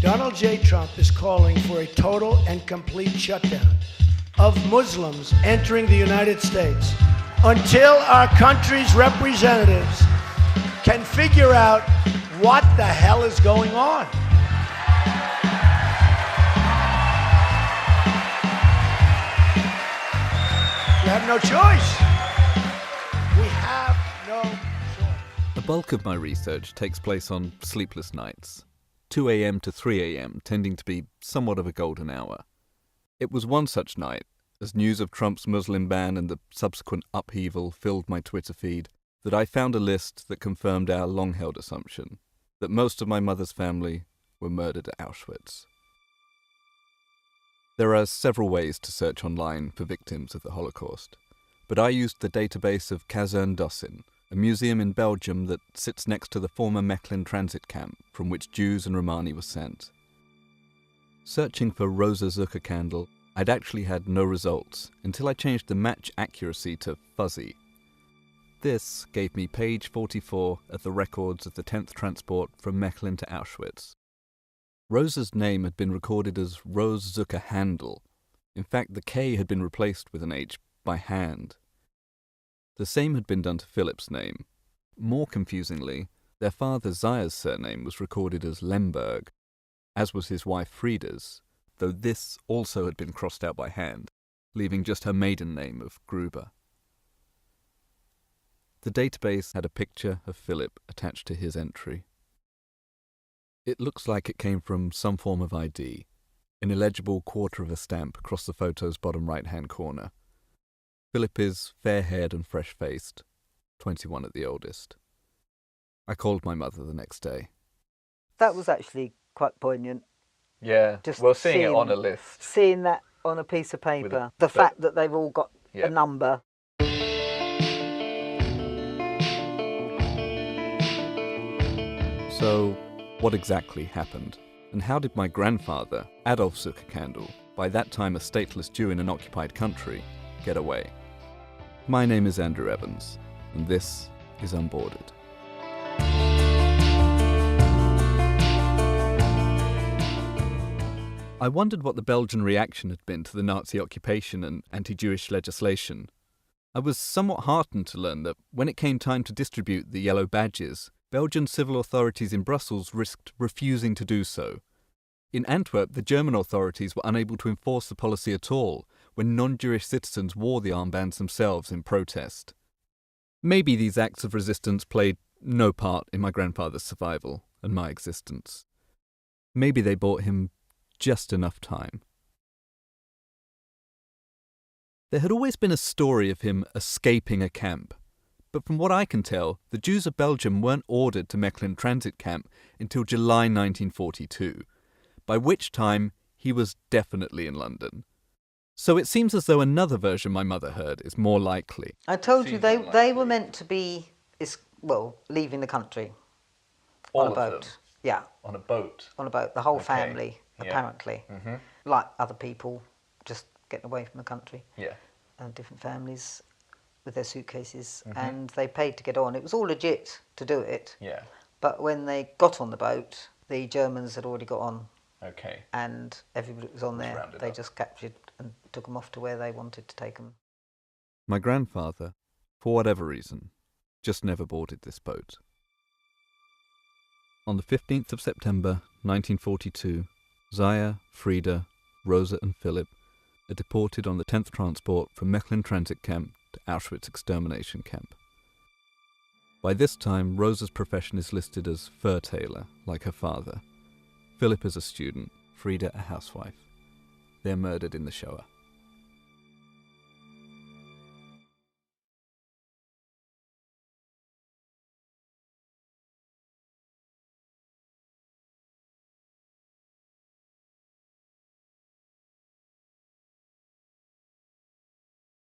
Donald J. Trump is calling for a total and complete shutdown of Muslims entering the United States until our country's representatives can figure out what the hell is going on. We have no choice. We have no choice. The bulk of my research takes place on sleepless nights, 2 a.m. to 3 a.m. tending to be somewhat of a golden hour. It was one such night, as news of Trump's Muslim ban and the subsequent upheaval filled my Twitter feed, that I found a list that confirmed our long-held assumption that most of my mother's family were murdered at Auschwitz. There are several ways to search online for victims of the Holocaust, but I used the database of Kazerne-Dossin, a museum in Belgium that sits next to the former Mechlin transit camp from which Jews and Romani were sent. Searching for Rosa Zucker candle, I'd actually had no results until I changed the match accuracy to fuzzy. This gave me page 44 of the records of the 10th transport from Mechlin to Auschwitz. Rosa's name had been recorded as Rose Zucker Handel. In fact, the K had been replaced with an H by hand. The same had been done to Philip's name. More confusingly, their father Zaya's surname was recorded as Lemberg, as was his wife Frieda's, though this also had been crossed out by hand, leaving just her maiden name of Gruber. The database had a picture of Philip attached to his entry. It looks like it came from some form of ID, an illegible quarter of a stamp across the photo's bottom right-hand corner. Philip is fair-haired and fresh-faced, 21 at the oldest. I called my mother the next day. That was actually quite poignant. Yeah, Just seeing it on a list. Seeing that on a piece of paper. The fact that they've all got a number. So, what exactly happened? And how did my grandfather, Adolf Zuckerkandl, by that time a stateless Jew in an occupied country, get away? My name is Andrew Evans, and this is Unbordered. I wondered what the Belgian reaction had been to the Nazi occupation and anti-Jewish legislation. I was somewhat heartened to learn that when it came time to distribute the yellow badges, Belgian civil authorities in Brussels risked refusing to do so. In Antwerp, the German authorities were unable to enforce the policy at all when non-Jewish citizens wore the armbands themselves in protest. Maybe these acts of resistance played no part in my grandfather's survival and my existence. Maybe they bought him just enough time. There had always been a story of him escaping a camp, but from what I can tell, the Jews of Belgium weren't ordered to Mechlin transit camp until July 1942, by which time he was definitely in London. So it seems as though another version my mother heard is more likely. I told you they were meant to be, leaving the country. All on a boat. of them? Yeah. On a boat? On a boat. The whole Okay. family, Yeah. apparently. Mm-hmm. Like other people, just getting away from the country. Yeah. And different families with their suitcases. Mm-hmm. And they paid to get on. It was all legit to do it. Yeah. But when they got on the boat, the Germans had already got on. Okay. And everybody was on there. rounded They up. just captured and took them off to where they wanted to take them. My grandfather, for whatever reason, just never boarded this boat. On the 15th of September 1942, Zaya, Frieda, Rosa and Philip are deported on the 10th transport from Mechlin transit camp to Auschwitz extermination camp. By this time, Rosa's profession is listed as fur tailor, like her father. Philip is a student, Frieda a housewife. They are murdered in the Shoah.